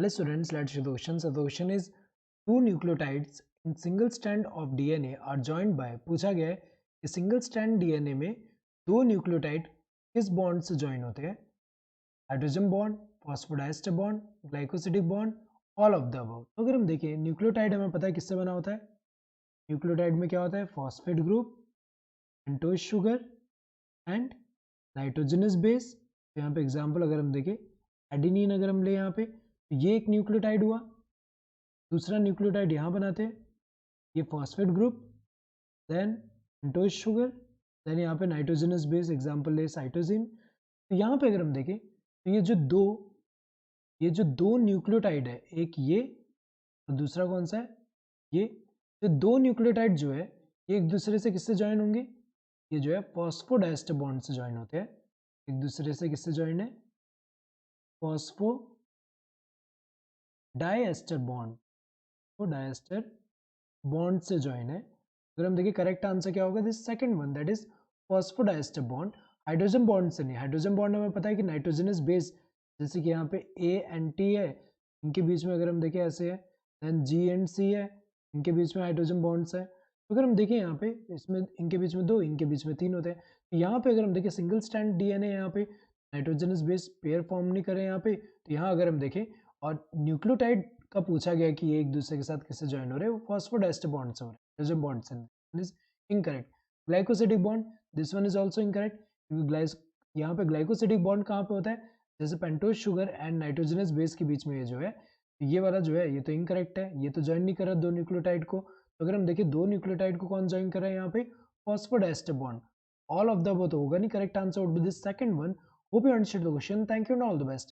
Hello students, let's see the question. So the question is two nucleotides in single strand of DNA are joined by पूछा गया है कि single strand DNA में दो nucleotide किस bond से join होते हैं? Hydrogen bond, phosphodiester bond, glycosidic bond, all of the above. तो अगर हम देखें न्यूक्लियोटाइड हमें पता है किससे बना होता है। न्यूक्लियोटाइड में क्या होता है? Phosphate group, pentose sugar and nitrogenous base. तो यहाँ पे एग्जाम्पल अगर हम देखें एडिनिन अगर हम ले यहाँ पे तो ये एक न्यूक्लियोटाइड हुआ। दूसरा न्यूक्लियोटाइड यहाँ बनाते हैं, ये phosphate group, then pentose sugar, then यहाँ पे नाइट्रोजनस बेस एग्जाम्पल ले साइटोसिन। तो यहाँ पे अगर हम देखें तो ये जो दो न्यूक्लियोटाइड है, एक ये और दूसरा कौन सा है? ये दो न्यूक्लियोटाइड जो है ये एक दूसरे से किससे ज्वाइन होंगे? ये जो है फॉस्फोडाइस्टर बॉन्ड से ज्वाइन होते हैं। एक दूसरे से किससे ज्वाइन है? फॉस्फो डाइएस्टर बॉन्ड, वो डाइएस्टर बॉन्ड से ज्वाइन है। अगर हम देखिए करेक्ट आंसर क्या होगा? This second one, that is phosphodiester bond. Hydrogen bond से नहीं, हाइड्रोजन बॉन्ड हमें पता है कि नाइट्रोजनस बेस, जैसे कि यहाँ पे ए एंड टी है, इनके बीच में अगर हम देखें ऐसे है, देन जी एंड सी है, इनके बीच में हाइड्रोजन बॉन्ड्स है। तो अगर हम देखें यहाँ पे इसमें इनके बीच में दो, इनके बीच में तीन होते हैं। तो यहाँ पे अगर हम देखें सिंगल स्ट्रैंड डीएनए, यहाँ पे नाइट्रोजनस बेस पेयर फॉर्म नहीं करे यहाँ पे। तो यहाँ अगर हम देखें और न्यूक्लियोटाइड का पूछा गया कि ये एक दूसरे के साथ किससे ज्वाइन हो रहे हैं, वो फॉस्फोडाइस्टर बॉन्ड से हो रहे हैं, हाइड्रोजन बॉन्ड से। Is incorrect. Glycosidic bond, this one is also incorrect, क्योंकि यहाँ पे ग्लाइकोसिडिक बॉन्ड कहाँ पे होता है? जैसे pentose sugar and nitrogenous base के बीच में ये जो है, ये वाला जो है ये तो इनकरेक्ट है, ये तो ज्वाइन नहीं कर रहा दो न्यूक्लियोटाइड को। तो अगर हम देखें दो न्यूक्लियोटाइड को कौन ज्वाइन कर रहा है यहाँ पे? Phosphodiester bond. All of the above तो होगा नहीं, correct answer would be this second one. Hope you understood the question. Thank you and all the best.